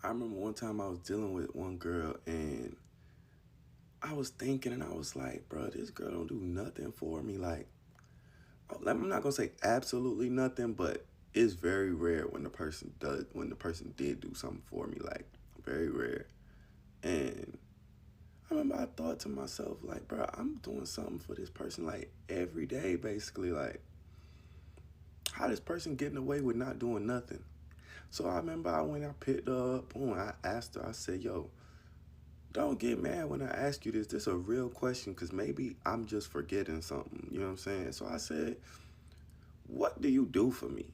I remember one time I was dealing with one girl and I was thinking and I was like, bro, this girl don't do nothing for me. Like, I'm not gonna say absolutely nothing, but it's very rare when the person did do something for me. Like, very rare. And I remember I thought to myself, like, bro, I'm doing something for this person like every day, basically. Like, how this person getting away with not doing nothing? So I remember I picked her up, boom, I asked her, I said, yo, don't get mad when I ask you this. This is a real question because maybe I'm just forgetting something. You know what I'm saying? So I said, what do you do for me?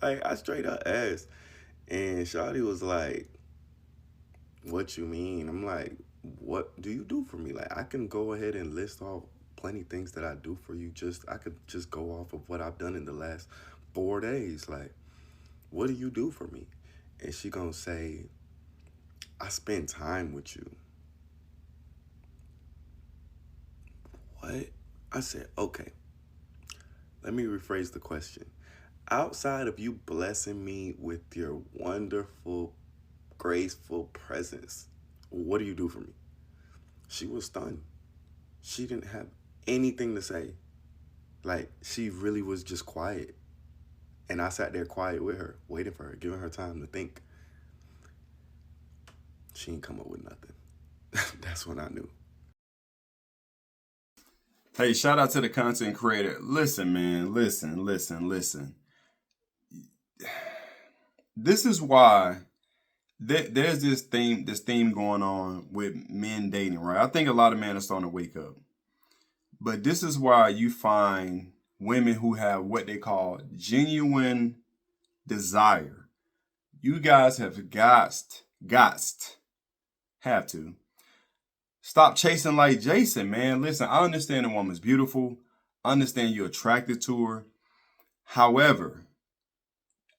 Like, I straight up asked. And Shawty was like, what you mean? I'm like, what do you do for me? Like, I can go ahead and list off plenty things that I do for you. I could just go off of what I've done in the last 4 days. Like, what do you do for me? And she gonna say, I spend time with you. What? I said, okay, let me rephrase the question. Outside of you blessing me with your wonderful, graceful presence, what do you do for me? She was stunned. She didn't have anything to say. Like, she really was just quiet. And I sat there quiet with her, waiting for her, giving her time to think. She ain't come up with nothing. That's when I knew. Hey, shout out to the content creator. Listen, man, listen. This is why there's this theme going on with men dating, right? I think a lot of men are starting to wake up. But this is why you find women who have what they call genuine desire. You guys have have to stop chasing like Jason, man. Listen, I understand a woman's beautiful. I understand you're attracted to her. However,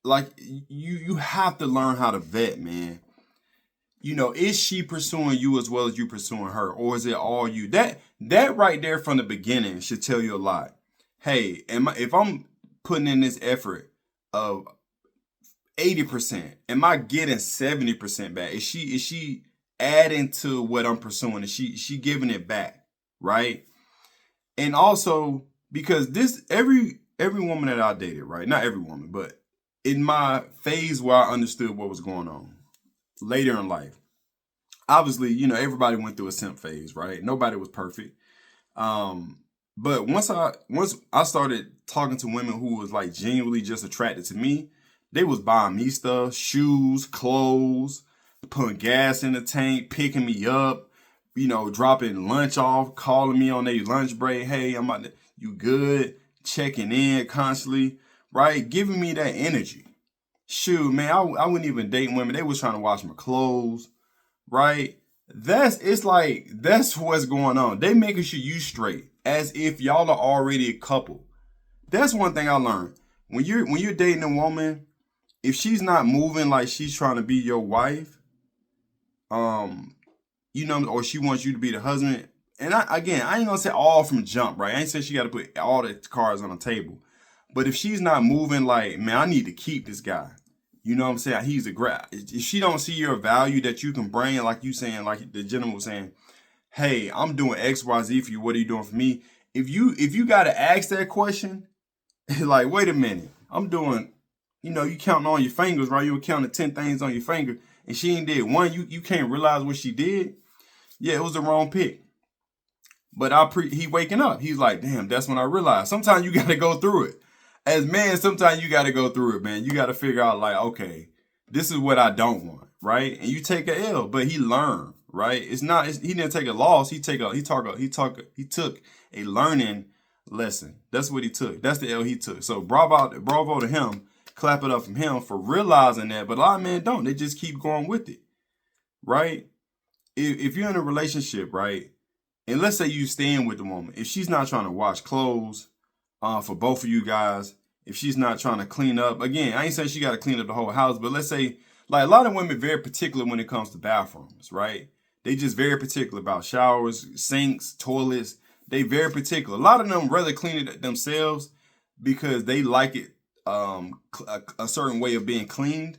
like you have to learn how to vet, man. Is she pursuing you as well as you pursuing her, or is it all you? That right there from the beginning should tell you a lot. Hey, if I'm putting in this effort of 80%, am I getting 70% back? Is she adding to what I'm pursuing? Is she giving it back? Right? And also because this every woman that I dated, right? Not every woman, but in my phase where I understood what was going on later in life. Obviously, everybody went through a simp phase, right? Nobody was perfect. But once I started talking to women who was like genuinely just attracted to me, they was buying me stuff, shoes, clothes, putting gas in the tank, picking me up, dropping lunch off, calling me on their lunch break. Hey, you good? Checking in constantly, right? Giving me that energy. Shoot, man, I wouldn't even date women. They was trying to wash my clothes, right? That's what's going on. They making sure you straight as if y'all are already a couple. That's one thing I learned. When you're dating a woman, if she's not moving like she's trying to be your wife, um, or she wants you to be the husband. And I ain't gonna say all from jump, right? I ain't say she got to put all the cards on the table. But if she's not moving like, man, I need to keep this guy. You know what I'm saying? He's a great. If she don't see your value that you can bring, like you saying, like the gentleman was saying, hey, I'm doing X, Y, Z for you. What are you doing for me? If you gotta ask that question, like, wait a minute, I'm doing, you counting on your fingers, right? You were counting 10 things on your finger, and she ain't did one. You can't realize what she did. Yeah, it was the wrong pick. But he waking up. He's like, damn, that's when I realized. Sometimes you gotta go through it. As men, sometimes you gotta go through it, man. You gotta figure out like, okay, this is what I don't want, right? And you take a L, but he learned, right? He didn't take a loss. He took a learning lesson. That's what he took. That's the L he took. So bravo to him. Clap it up from him for realizing that. But a lot of men don't. They just keep going with it, right? If you're in a relationship, right? And let's say you staying with the woman, if she's not trying to wash clothes, for both of you guys, if she's not trying to clean up, again, I ain't saying she got to clean up the whole house, but let's say, like a lot of women very particular when it comes to bathrooms, right? They just very particular about showers, sinks, toilets. They very particular. A lot of them rather clean it themselves because they like it a certain way of being cleaned,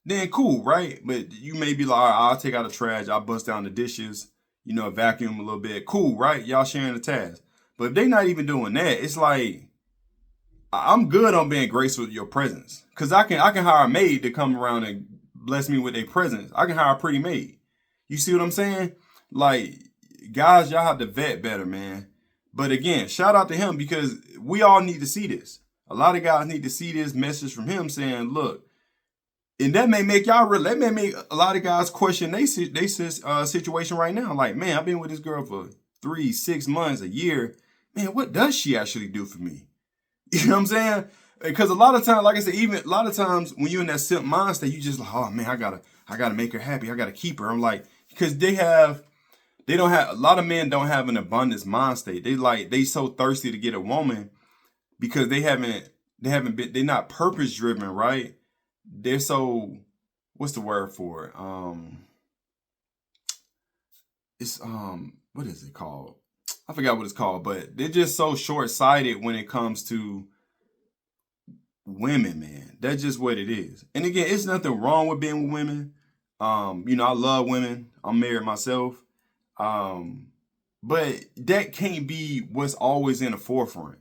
then cool, right? But you may be like, all right, I'll take out the trash, I'll bust down the dishes, vacuum a little bit. Cool, right? Y'all sharing the task. But if they not even doing that, it's like, I'm good on being graceful with your presence. Cause I can hire a maid to come around and bless me with a presence. I can hire a pretty maid. You see what I'm saying? Like, guys, y'all have to vet better, man. But again, shout out to him because we all need to see this. A lot of guys need to see this message from him saying, look, and that may make that may make a lot of guys question their situation right now. Like, man, I've been with this girl for 3, 6 months, a year. Man, what does she actually do for me? You know what I'm saying? Because a lot of times, like I said, even a lot of times when you're in that simp mind state, you just like, oh man, I gotta make her happy. I gotta keep her. I'm like, because a lot of men don't have an abundance mind state. They so thirsty to get a woman because they're not purpose driven, right? They're so, what's the word for it? It's what is it called? I forgot what it's called, but they're just so short-sighted when it comes to women, man. That's just what it is. And again, it's nothing wrong with being with women. I love women. I'm married myself. But that can't be what's always in the forefront,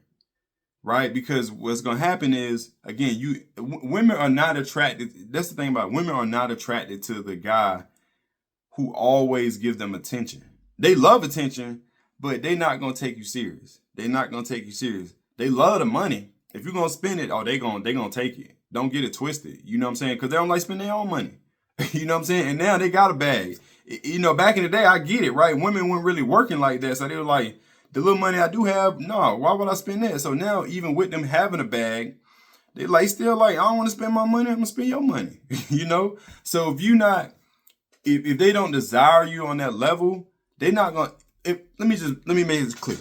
right? Because what's going to happen is, again, women are not attracted. That's the thing about it. Women are not attracted to the guy who always gives them attention. They love attention, but they're not going to take you serious. They're not going to take you serious. They love the money. If you're going to spend it, they're going to take it. Don't get it twisted. You know what I'm saying? Because they don't like spending their own money. You know what I'm saying? And now they got a bag. Back in the day, I get it, right? Women weren't really working like that. So they were like, the little money I do have, no, why would I spend that? So now, even with them having a bag, they still I don't want to spend my money. I'm going to spend your money, So if they don't desire you on that level, they're not going to, let me make this clear.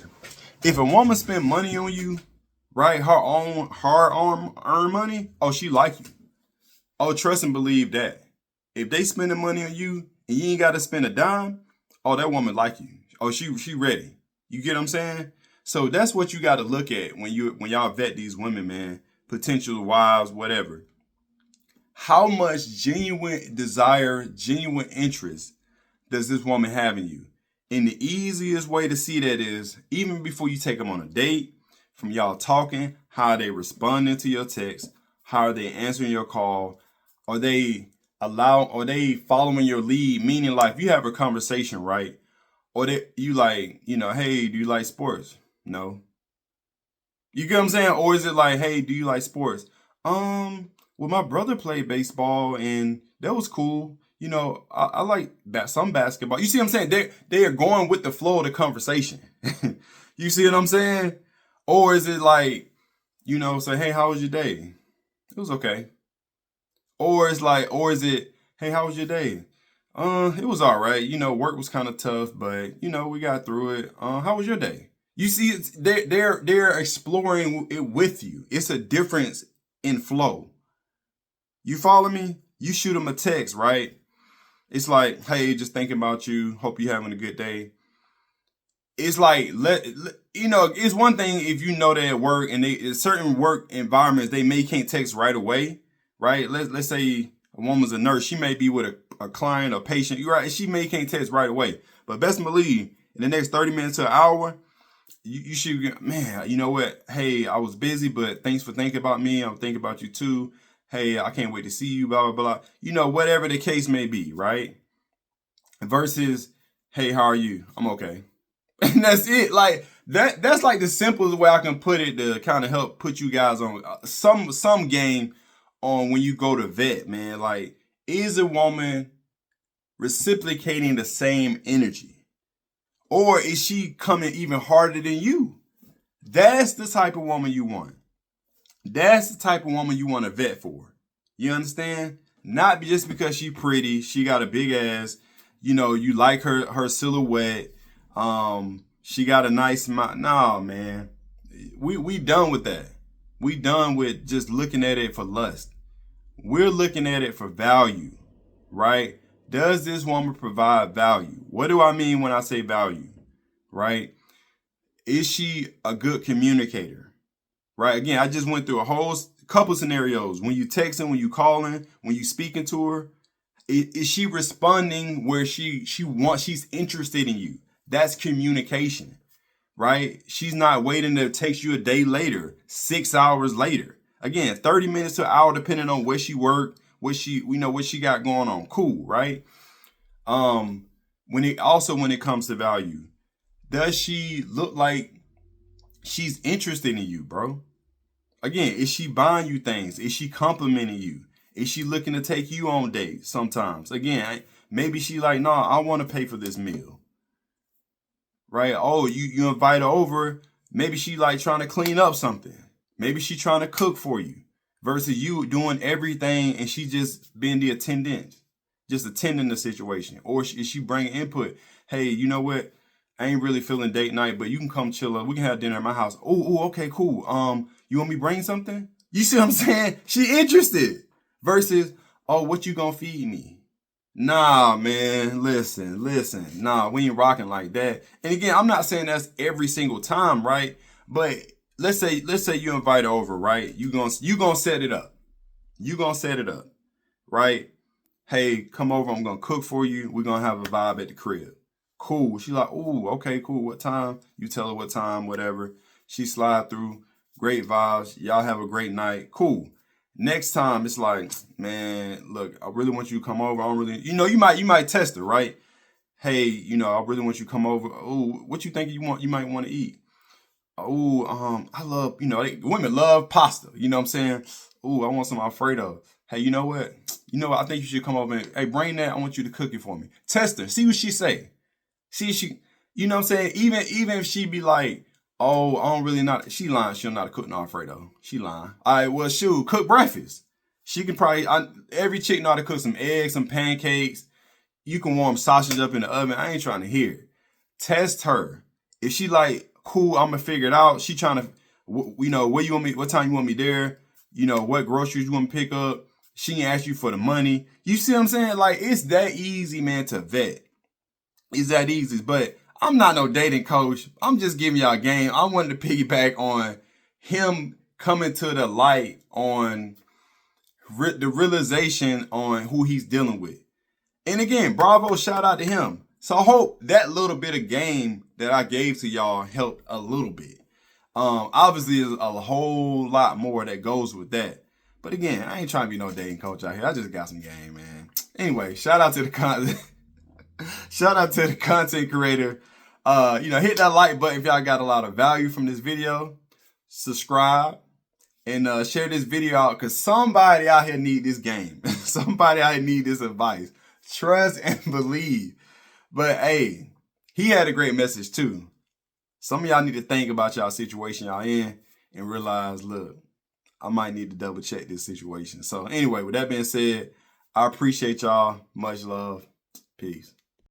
If a woman spend money on you, right, her own hard-earned money, she like you. Trust and believe that. If they spending money on you and you ain't got to spend a dime, that woman like you. She ready. You get what I'm saying? So that's what you got to look at when y'all vet these women, man. Potential wives, whatever. How much genuine desire, genuine interest does this woman have in you? And the easiest way to see that is even before you take them on a date, from y'all talking, how are they responding to your text? How are they answering your call? Are they following your lead? Meaning, like, if you have a conversation, right? Or hey, do you like sports? No. You get what I'm saying? Or is it like, hey, do you like sports? Well, my brother played baseball and that was cool. I like some basketball. You see what I'm saying? They are going with the flow of the conversation. You see what I'm saying? Or is it like, say, hey, how was your day? It was okay. Or is it, hey, how was your day? It was all right. Work was kind of tough, but we got through it. How was your day? You see, they're exploring it with you. It's a difference in flow. You follow me? You shoot them a text, right? It's like, hey, just thinking about you. Hope you're having a good day. It's like, it's one thing if you know that at work and in certain work environments, they can't text right away, right? Let's say a woman's a nurse. She may be with a client or patient. You're right. She can't text right away. But best believe in the next 30 minutes to an hour, you should get, man, you know what? Hey, I was busy, but thanks for thinking about me. I'm thinking about you too. Hey, I can't wait to see you, blah, blah, blah. Whatever the case may be, right? Versus, hey, how are you? I'm okay. And that's it. Like that's like the simplest way I can put it to kind of help put you guys on some game on when you go to vet, man. Like, is a woman reciprocating the same energy? Or is she coming even harder than you? That's the type of woman you want. That's the type of woman you want to vet for. You understand? Not just because she pretty, she got a big ass, you like her silhouette, she got a nice smile. No, man. We done with that. We done with just looking at it for lust. We're looking at it for value, right? Does this woman provide value? What do I mean when I say value, right? Is she a good communicator? Right. Again, I just went through a whole couple scenarios. When you texting, when you calling, when you speaking to her, is she responding where she's interested in you? That's communication, right? She's not waiting to text you a day later, 6 hours later. Again, 30 minutes to an hour, depending on where she worked, what she got going on. Cool, right? When it comes to value, does she look like she's interested in you, bro? Again, is she buying you things? Is she complimenting you? Is she looking to take you on dates sometimes? Again, maybe she like, nah, I want to pay for this meal. Right? Oh, you invite her over. Maybe she like trying to clean up something. Maybe she trying to cook for you versus you doing everything and she just being the attendant, just attending the situation. Or is she bringing input? Hey, you know what? I ain't really feeling date night, but you can come chill up. We can have dinner at my house. Oh, okay, cool. You want me to bring something? You see what I'm saying? She interested versus, oh, what you gonna feed me? Nah, man, listen. Nah, we ain't rocking like that. And again, I'm not saying that's every single time, right? But let's say you invite her over, right? You gonna set it up. You gonna set it up, right? Hey, come over. I'm gonna cook for you. We're gonna have a vibe at the crib. Cool. She like, ooh, okay, cool. What time? You tell her what time, whatever. She slide through. Great vibes. Y'all have a great night. Cool. Next time, it's like, man, look, I really want you to come over. I don't really, you might test her, right? Hey, I really want you to come over. Oh, what you think you might want to eat? Oh, I love, women love pasta. You know what I'm saying? Oh, I want some Alfredo. Hey, you know what? I think you should come over and, hey, bring that. I want you to cook it for me. Test her. See what she say. See if she, you know what I'm saying? Even if she be like, oh, I don't really not, she lying. She'll not cook no Alfredo. She lying. All right, well, shoot, cook breakfast. She can probably, every chick know how to cook some eggs, some pancakes. You can warm sausage up in the oven. I ain't trying to hear it. Test her. If she like, cool, I'm gonna figure it out. She trying to, where you want me, what time you want me there? What groceries you want me to pick up? She ain't ask you for the money. You see what I'm saying? Like, it's that easy, man, to vet. It's that easy. But I'm not no dating coach. I'm just giving y'all a game. I wanted to piggyback on him coming to the light on the realization on who he's dealing with. And again, bravo, shout out to him. So I hope that little bit of game that I gave to y'all helped a little bit. Obviously, there's a whole lot more that goes with that. But again, I ain't trying to be no dating coach out here. I just got some game, man. Anyway, shout out to the content. Shout out to the content creator. Hit that like button if y'all got a lot of value from this video. Subscribe and share this video out because somebody out here need this game. Somebody out here need this advice. Trust and believe. But hey, he had a great message too. Some of y'all need to think about y'all situation y'all in and realize, look, I might need to double check this situation. So anyway, with that being said, I appreciate y'all. Much love. Peace.